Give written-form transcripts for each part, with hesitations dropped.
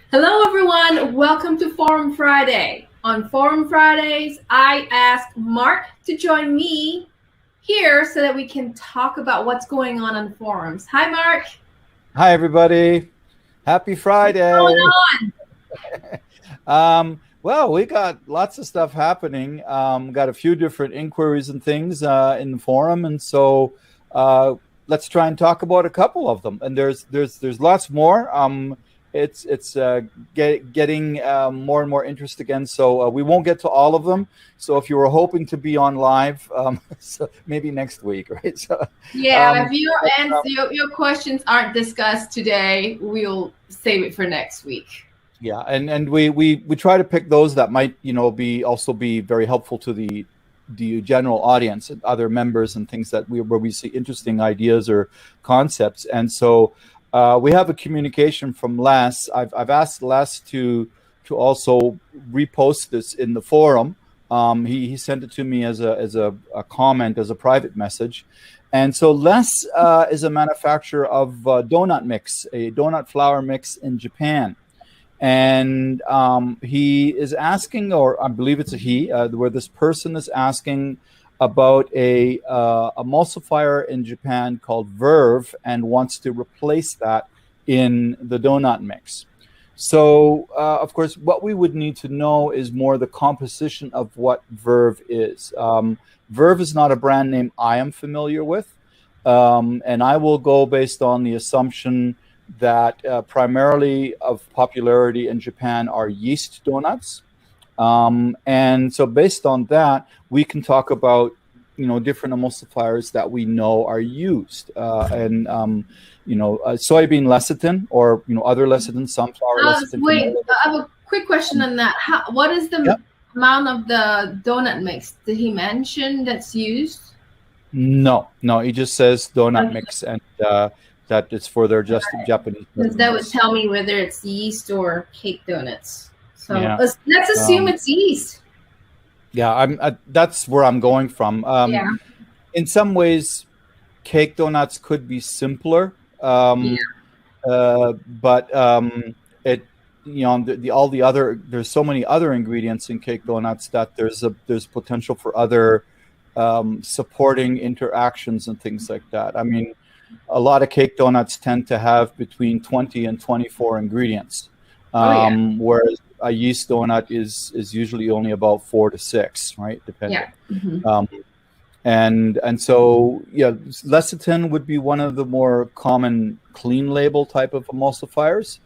Hello, everyone. Welcome to Forum Friday. On Forum Fridays, I ask Mark to join me here so that we can talk about what's going on forums. Hi, Mark. Hi, everybody. Happy Friday. What's going on? Well, we got lots of stuff happening. Got a few different inquiries and things in the forum, and so let's try and talk about a couple of them. And there's lots more. It's getting more and more interest again. So we won't get to all of them. So if you were hoping to be on live, so maybe next week, right? So, if your questions aren't discussed today, we'll save it for next week. Yeah, and we try to pick those that might be very helpful to the general audience and other members and things where we see interesting ideas or concepts. And so we have a communication from Les. I've asked Les to also repost this in the forum. He sent it to me as a comment, as a private message. And so Les is a manufacturer of donut mix, a donut flour mix in Japan. And he is asking, or I believe it's a he, where this person is asking about a emulsifier in Japan called Verve and wants to replace that in the donut mix. So, of course, what we would need to know is more the composition of what Verve is. Verve is not a brand name I am familiar with, and I will go based on the assumption that primarily of popularity in Japan are yeast donuts. And so based on that, we can talk about, different emulsifiers that we know are used. Soybean lecithin or, other lecithin, sunflower lecithin. Wait, I have a quick question on that. What is the amount of the donut mix? Did he mention that's used? No, he just says donut mix, and that it's for their Japanese. Because that would tell me whether it's yeast or cake donuts. So let's assume it's yeast. Yeah, that's where I'm going from. In some ways, cake donuts could be simpler, but there's so many other ingredients in cake donuts that there's potential for other supporting interactions and things like that. I mean, a lot of cake donuts tend to have between 20 and 24 ingredients, whereas a yeast donut is usually only about 4 to 6, right? Depending. And so lecithin would be one of the more common clean label type of emulsifiers.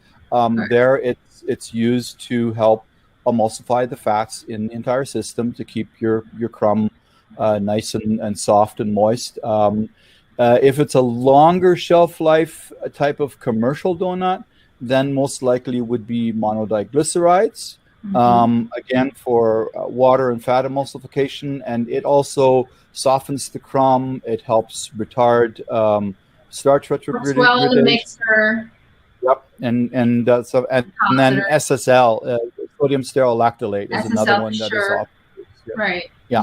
There, it's used to help emulsify the fats in the entire system to keep your crumb nice and soft and moist. If it's a longer shelf life type of commercial donut, then most likely would be monodiglycerides, again for water and fat emulsification, and it also softens the crumb. It helps retard starch retrogradation. Well in the mixer. Yep, and then SSL, sodium stearoyl lactylate, is another one that is often used. Right. Yeah.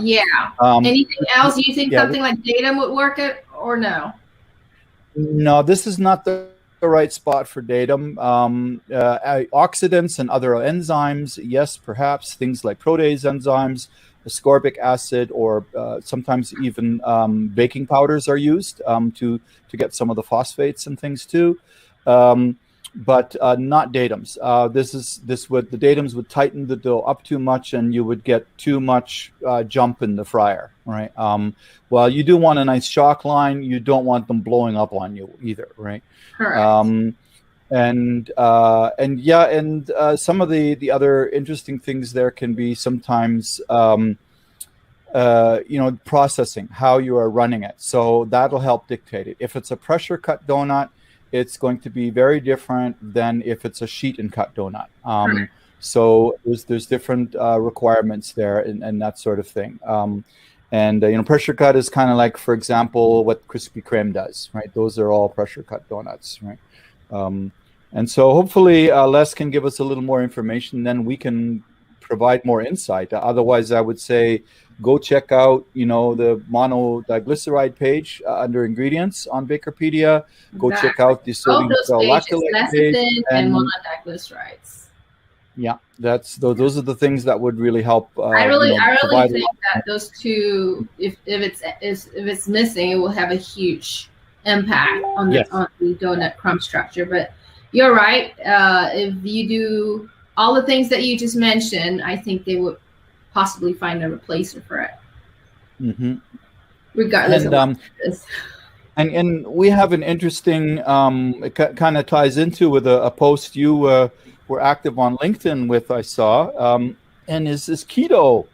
Anything else? You think something like datum would work or no? No, this is not the right spot for datum. Oxidants and other enzymes, yes, perhaps things like protease enzymes, ascorbic acid, or sometimes even baking powders are used to get some of the phosphates and things too. But not datums. The datums would tighten the dough up too much, and you would get too much jump in the fryer, right? While you do want a nice shock line, you don't want them blowing up on you either, right? Correct. And some of the other interesting things there can be sometimes processing, how you are running it. So that'll help dictate it. If it's a pressure cut donut, it's going to be very different than if it's a sheet and cut donut. So there's different requirements there and that sort of thing. Pressure cut is kind of like, for example, what Krispy Kreme does, right? Those are all pressure cut donuts, right? And so hopefully Les can give us a little more information, then we can provide more insight. Otherwise, I would say go check out, the monodiglyceride page under ingredients on BAKERpedia. Go check out the sodium stearoyl lactylate page and monodiglycerides. Yeah, those are the things that would really help. I really provide think that those two, if it's missing, it will have a huge impact on Yes. the donut crumb structure. But you're right. If you do all the things that you just mentioned, I think they would possibly find a replacer for it, regardless of what it is. And we have an interesting, it kind of ties into with a post you were active on LinkedIn with, I saw, and is keto.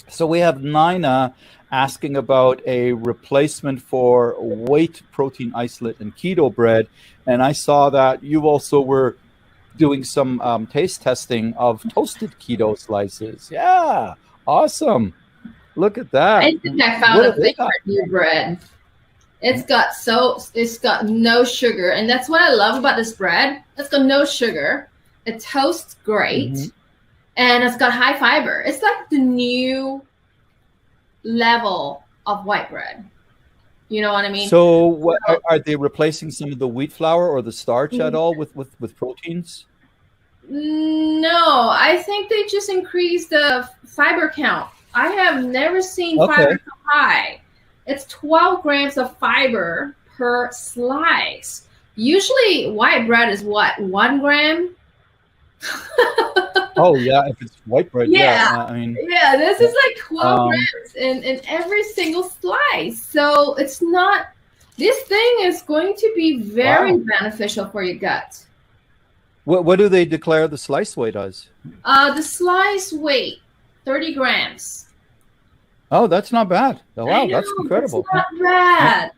So we have Nina asking about a replacement for whey protein isolate and keto bread. And I saw that you also were doing some taste testing of toasted keto slices. Yeah, awesome. Look at that. I think I found a favorite new bread. It's got no sugar, and that's what I love about this bread. It's got no sugar. It toasts great, and it's got high fiber. It's like the new level of white bread. You know what I mean? So, what are they replacing some of the wheat flour or the starch at all with proteins? No, I think they just increased the fiber count. I have never seen fiber so high. It's 12 grams of fiber per slice. Usually white bread is what, 1 gram? Oh yeah, if it's white bread, I mean, this is like 12 grams in every single slice. So it's not, this thing is going to be very beneficial for your gut. What do they declare the slice weight as? The slice weight, 30 grams. Oh, that's not bad. Oh, wow, that's incredible. It's not bad.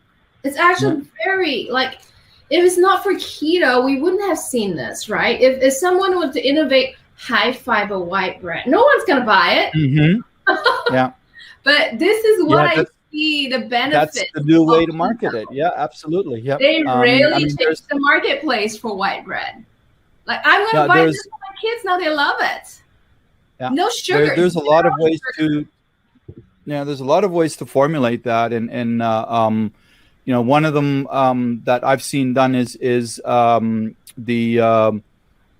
It's actually very, like, if it's not for keto, we wouldn't have seen this, right? If someone were to innovate high fiber white bread, no one's going to buy it. Yeah. But this is what I see the benefit. That's the new way to market it. Yeah, absolutely. Yep. They really changed the marketplace for white bread. Like, I'm going to buy this for my kids now. They love it. Yeah. No sugar. There's a lot of ways to... Yeah, there's a lot of ways to formulate that, and one of them that I've seen done is the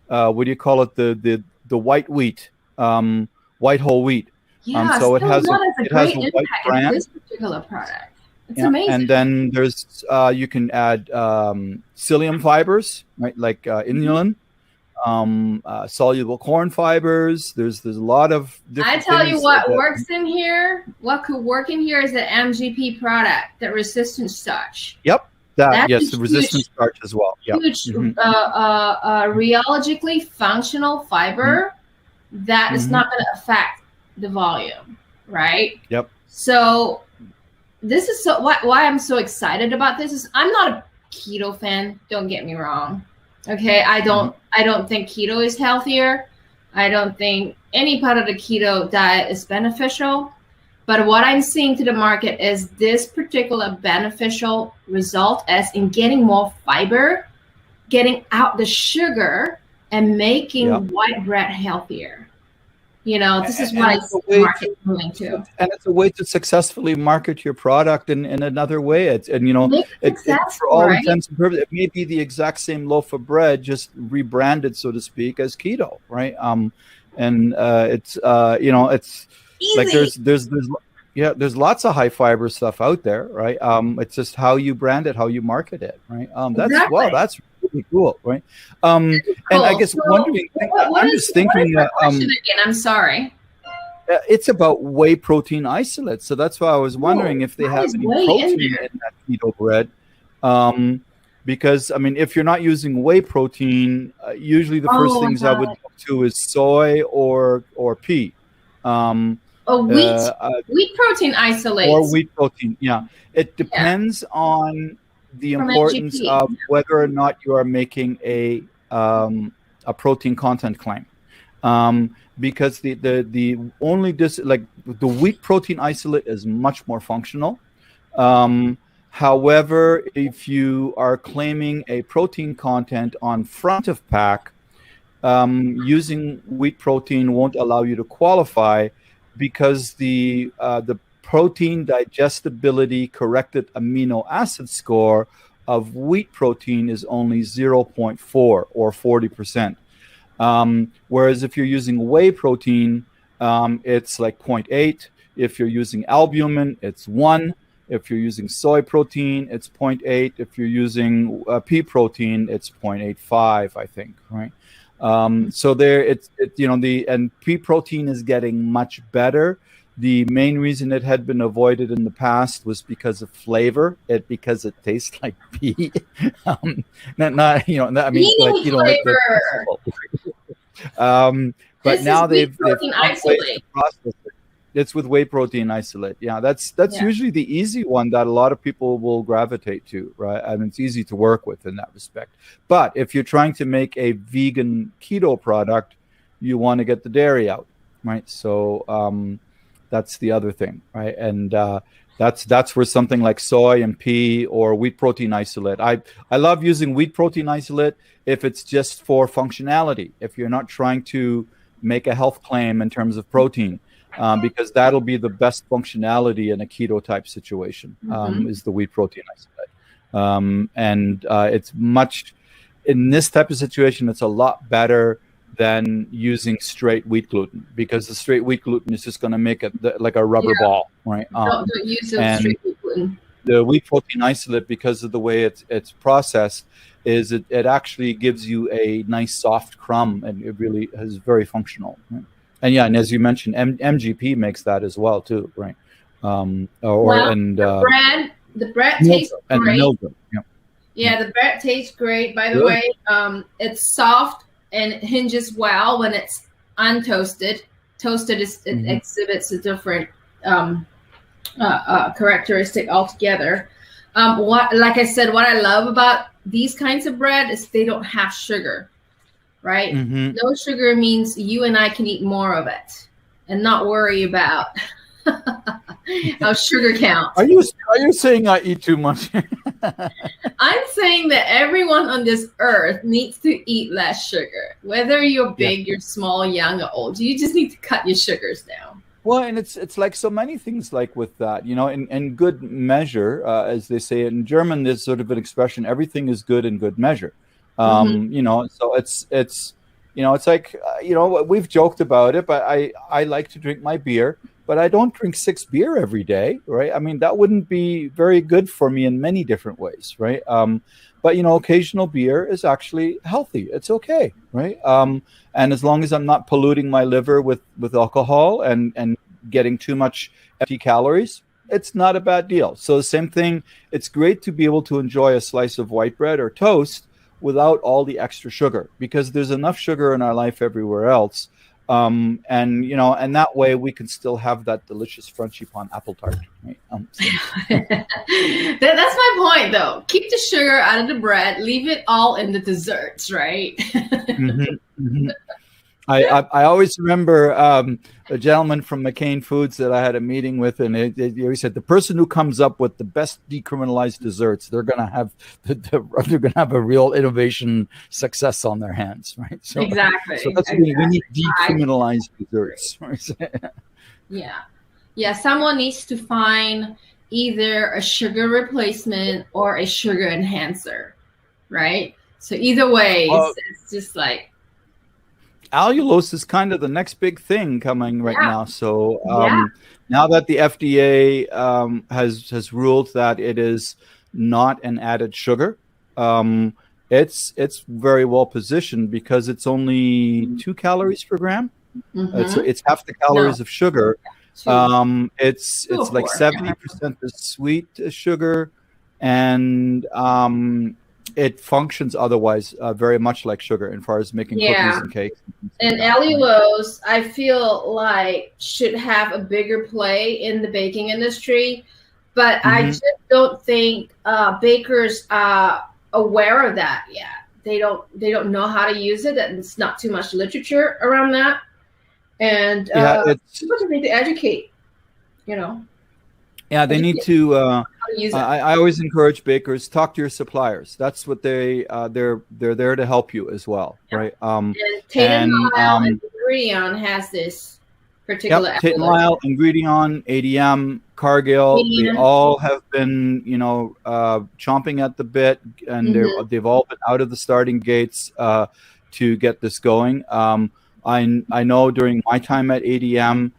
what do you call it, the white wheat, white whole wheat. Yeah, so it has a white brand. This particular product. It's amazing. And then there's you can add psyllium fibers, right, like inulin. Soluble corn fibers. There's a lot of different I tell you what works in here. What could work in here is the MGP product, the resistant starch. Yep. The resistant starch as well. Yep. Huge rheologically functional fiber that is not going to affect the volume, right? Yep. So this is why I'm so excited about this is I'm not a keto fan, don't get me wrong. Okay, I don't think keto is healthier. I don't think any part of the keto diet is beneficial. But what I'm seeing to the market is this particular beneficial result as in getting more fiber, getting out the sugar, and making white bread healthier. This is what I see the market moving to. And it's a way to successfully market your product in another way. It's for all intents and purposes, it may be the exact same loaf of bread, just rebranded, so to speak, as keto, right? It's easy. Like there's lots of high fiber stuff out there, right? It's just how you brand it, how you market it, right? That's really cool, right? And I guess wondering, I'm just thinking. Again, I'm sorry. It's about whey protein isolate, so that's why I was wondering if they have any protein in that keto bread. Because I mean, if you're not using whey protein, usually the first things I would look to is soy or pea. Wheat protein isolates. Or wheat protein, yeah. It depends on the importance of whether or not you are making a protein content claim. Because the only the wheat protein isolate is much more functional. However, if you are claiming a protein content on front of pack, using wheat protein won't allow you to qualify because the protein digestibility corrected amino acid score of wheat protein is only 0.4 or 40%. Whereas if you're using whey protein, it's like 0.8. If you're using albumin, it's 1. If you're using soy protein, it's 0.8. If you're using pea protein, it's 0.85, I think, right? So and pea protein is getting much better. The main reason it had been avoided in the past was because of flavor, because it tastes like pea. Not I mean, like, flavor. But this now they've found ways to process it. It's with whey protein isolate. Yeah, that's usually the easy one that a lot of people will gravitate to, right? I mean, it's easy to work with in that respect. But if you're trying to make a vegan keto product, you want to get the dairy out, right? So that's the other thing, right? And that's where something like soy and pea or wheat protein isolate. I love using wheat protein isolate if it's just for functionality. If you're not trying to make a health claim in terms of protein. Because that'll be the best functionality in a keto type situation, is the wheat protein isolate. And it's much, in this type of situation, it's a lot better than using straight wheat gluten, because the straight wheat gluten is just going to make it like a rubber ball, right? Don't use straight wheat gluten. The wheat protein isolate, because of the way it's processed, is it actually gives you a nice soft crumb, and it really is very functional. Right? And as you mentioned, MGP makes that as well too, right? The bread tastes great. The bread tastes great. By the way, it's soft and it hinges well when it's untoasted. Toasted it exhibits a different characteristic altogether. Like I said, what I love about these kinds of bread is they don't have sugar. Right? No sugar means you and I can eat more of it and not worry about our sugar count. Are you saying I eat too much? I'm saying that everyone on this earth needs to eat less sugar. Whether you're big, you're small, young, or old, you just need to cut your sugars down. Well, and it's like so many things like with that, in good measure, as they say in German, there's sort of an expression, everything is good in good measure. So it's like, we've joked about it, but I like to drink my beer, but I don't drink 6 beer every day, right? I mean, that wouldn't be very good for me in many different ways, right? But occasional beer is actually healthy. It's okay, right? And as long as I'm not polluting my liver with alcohol and getting too much empty calories, it's not a bad deal. So the same thing, it's great to be able to enjoy a slice of white bread or toast without all the extra sugar, because there's enough sugar in our life everywhere else. And that way we can still have that delicious frangipane apple tart. Right? That's my point, though. Keep the sugar out of the bread. Leave it all in the desserts, right? I always remember a gentleman from McCain Foods that I had a meeting with, and he said the person who comes up with the best decriminalized desserts, they're going to have a real innovation success on their hands, right? So, exactly. So that's we need decriminalized desserts. Yeah. Someone needs to find either a sugar replacement or a sugar enhancer, right? So either way, it's just like. Allulose is kind of the next big thing coming right now. So now that the FDA has ruled that it is not an added sugar, it's very well positioned because it's only 2 calories per gram. It's half the calories of sugar. It's like 70% is sweet sugar, and it functions otherwise very much like sugar as far as making cookies and cakes. And allulose, I feel like, should have a bigger play in the baking industry, but I just don't think bakers are aware of that yet. They don't know how to use it, and it's not too much literature around that. And people just need to educate, Yeah, they need to. I always encourage bakers, talk to your suppliers. That's what they're there to help you as well, right? And Tate & Lyle and Ingredient has this particular. Tate & Lyle, Ingredient, ADM, Cargill, they all have been, chomping at the bit, and they've all been out of the starting gates to get this going. I know during my time at ADM,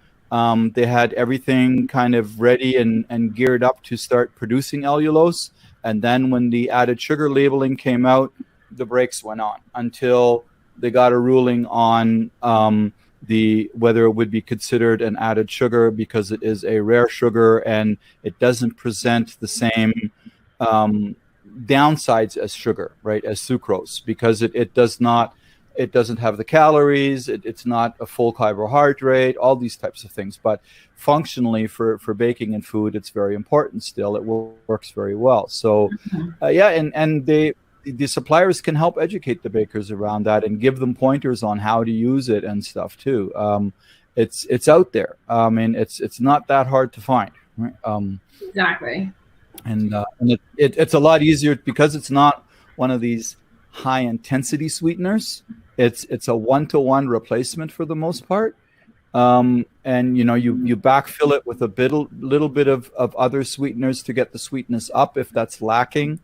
they had everything kind of ready and geared up to start producing allulose. And then when the added sugar labeling came out, the brakes went on until they got a ruling on whether it would be considered an added sugar because it is a rare sugar and it doesn't present the same downsides as sugar, right, as sucrose, because it doesn't have the calories, it's not a full carbohydrate, all these types of things. But functionally for baking and food, it's very important still. It works very well. So and the suppliers can help educate the bakers around that and give them pointers on how to use it and stuff too. It's out there. I mean, it's not that hard to find. Right? Exactly. And it's a lot easier because it's not one of these high intensity sweeteners. It's a 1-to-1 replacement for the most part. And you backfill it with a little bit of other sweeteners to get the sweetness up if that's lacking.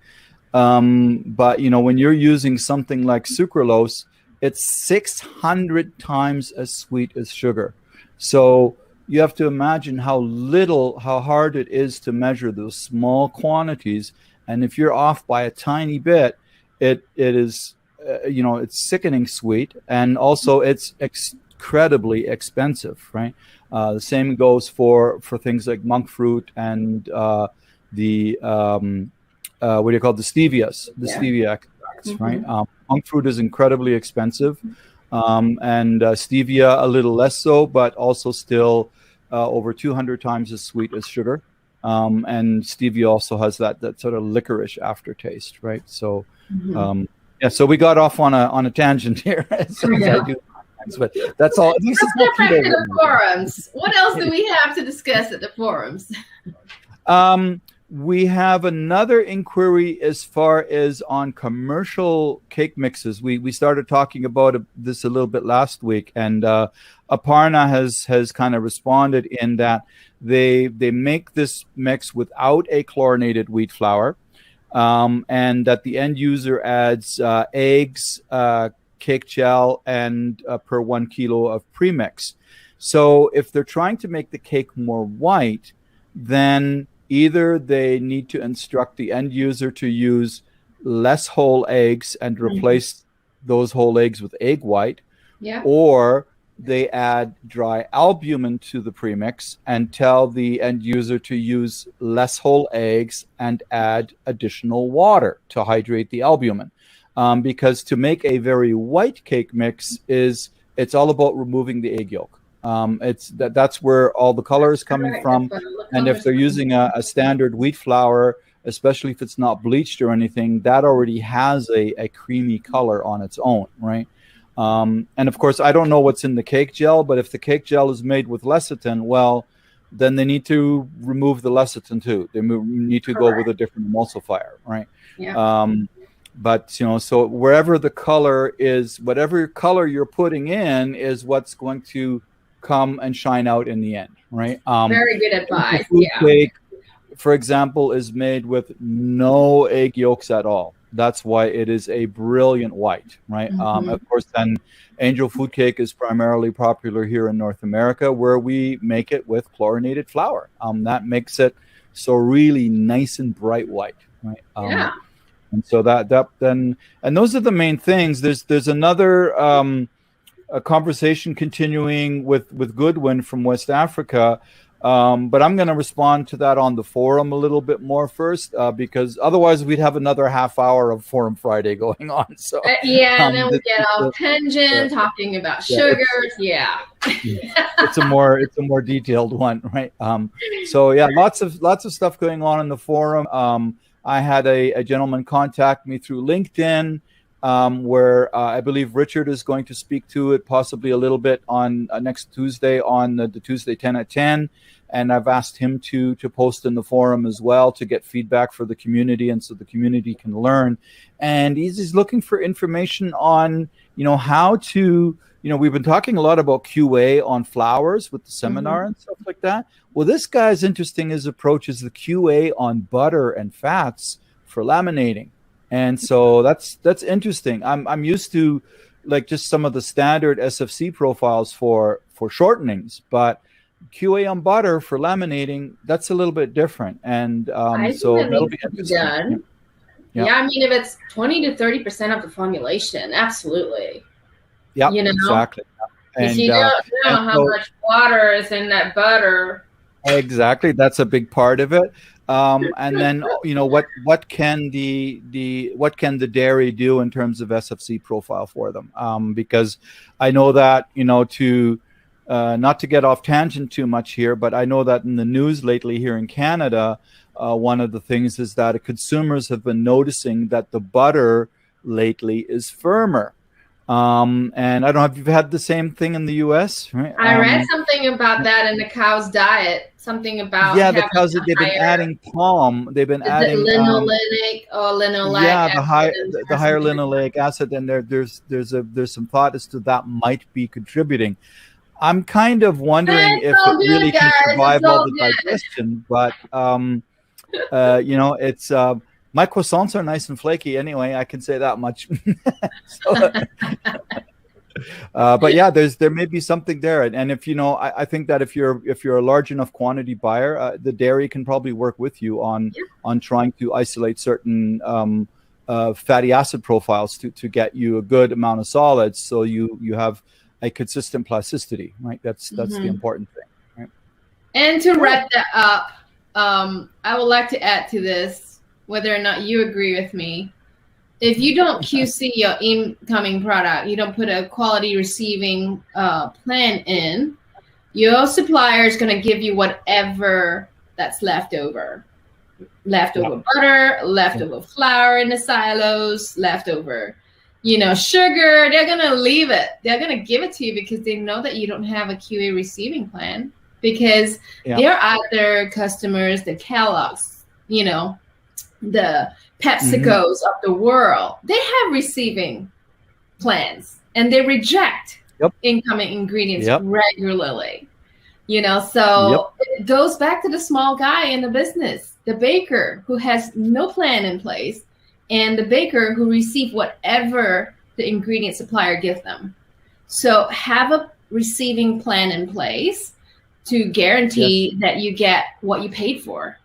But when you're using something like sucralose, it's 600 times as sweet as sugar. So you have to imagine how hard it is to measure those small quantities. And if you're off by a tiny bit, it is, it's sickening sweet. And also it's incredibly expensive, right? The same goes for things like monk fruit and the stevias, stevia extracts, right? Monk fruit is incredibly expensive, and stevia a little less so, but also still over 200 times as sweet as sugar. And stevia also has that sort of licorice aftertaste, right? So, so we got off on a tangent here. But that's all. This is different to the forums. What else do we have to discuss at the forums? We have another inquiry as far as on commercial cake mixes. We started talking about this a little bit last week, and Aparna has kind of responded in that they make this mix without a chlorinated wheat flour, and that the end user adds eggs, cake gel, and per 1 kilo of premix. So if they're trying to make the cake more white, then either they need to instruct the end user to use less whole eggs and replace those whole eggs with egg white, or they add dry albumin to the premix and tell the end user to use less whole eggs and add additional water to hydrate the albumin. Because to make a very white cake mix it's all about removing the egg yolk. That's where all the color is coming from. And if they're using a standard wheat flour, especially if it's not bleached or anything, that already has a creamy color on its own, right? And of course, I don't know what's in the cake gel, but if the cake gel is made with lecithin, well, then they need to remove the lecithin too. They need to go with a different emulsifier, right? But so wherever the color is, whatever color you're putting in is what's going to come and shine out in the end, right? Very good advice. Cake, for example, is made with no egg yolks at all. That's why it is a brilliant white, right? Of course, then Angel Food Cake is primarily popular here in North America, where we make it with chlorinated flour. That makes it so really nice and bright white, right? And so that then, and those are the main things. There's another a conversation continuing with Goodwin from West Africa, but I'm going to respond to that on the forum a little bit more first, because otherwise we'd have another half hour of Forum Friday going on. So and then we get all tangent talking about sugars. It's a more detailed one, right? So lots of stuff going on in the forum. I had a gentleman contact me through LinkedIn, where I believe Richard is going to speak to it possibly a little bit on next Tuesday on the Tuesday 10 at 10. And I've asked him to post in the forum as well to get feedback for the community and so the community can learn. And he's looking for information on, how to, we've been talking a lot about QA on flours with the seminar and stuff like that. Well, this guy's interesting. His approach is the QA on butter and fats for laminating. And so that's interesting. I'm used to like just some of the standard SFC profiles for shortenings, but QA on butter for laminating, that's a little bit different. And so that'll be interesting. Done. Yeah, I mean, if it's 20 to 30% of the formulation, absolutely. Yeah, you know, exactly. And you don't know how much water is in that butter. Exactly, that's a big part of it. And then what can the dairy do in terms of SFC profile for them? Because I know that to not to get off tangent too much here, but I know that in the news lately here in Canada, one of the things is that consumers have been noticing that the butter lately is firmer. And I don't know if you've had the same thing in the US, right? I read something about that in the cow's diet. Something about the cows that they've been adding palm. They've been adding linolenic or linoleic. Yeah, the higher linoleic acid, and there's some thought as to that might be contributing. I'm kind of wondering if it really can survive all the digestion, but it's. My croissants are nice and flaky anyway. I can say that much. But yeah, there may be something there, and if I think that if you're a large enough quantity buyer, the dairy can probably work with you on trying to isolate certain fatty acid profiles to get you a good amount of solids, so you have a consistent plasticity, right? That's the important thing, right? And to wrap that up, I would like to add to this. Whether or not you agree with me, if you don't QC your incoming product, you don't put a quality receiving plan in, your supplier is going to give you whatever that's left over. Leftover butter, leftover flour in the silos, leftover, sugar. They're going to leave it. They're going to give it to you because they know that you don't have a QA receiving plan, because they're either customers, the Kellogg's, the PepsiCos of the world, they have receiving plans and they reject incoming ingredients regularly. So it goes back to the small guy in the business, the baker who has no plan in place, and the baker who receive whatever the ingredient supplier gives them. So have a receiving plan in place to guarantee that you get what you paid for.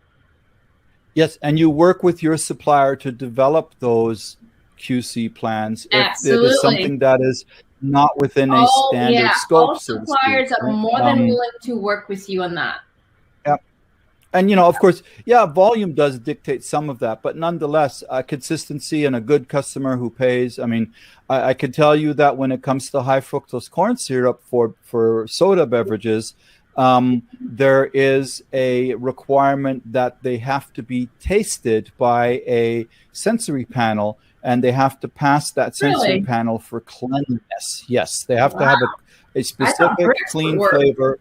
Yes, and you work with your supplier to develop those QC plans. Absolutely. If it is something that is not within a standard scope. All suppliers are more than willing to work with you on that. Yeah. And, of course, volume does dictate some of that, but nonetheless, consistency and a good customer who pays. I mean, I can tell you that when it comes to high fructose corn syrup for soda beverages, there is a requirement that they have to be tasted by a sensory panel, and they have to pass that sensory panel for cleanliness. Yes, they have to have a specific clean flavor.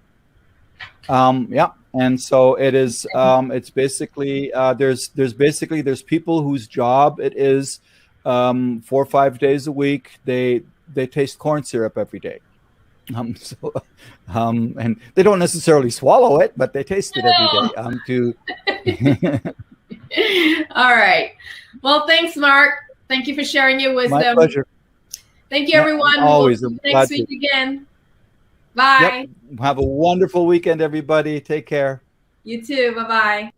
And so it is. It's basically there's people whose job it is 4 or 5 days a week. They taste corn syrup every day. And they don't necessarily swallow it, but they taste it every day. All right. Well, thanks, Mark. Thank you for sharing your wisdom. My pleasure. Thank you, everyone. Always. We'll see you next week again. Bye. Have a wonderful weekend, everybody. Take care. You too. Bye-bye.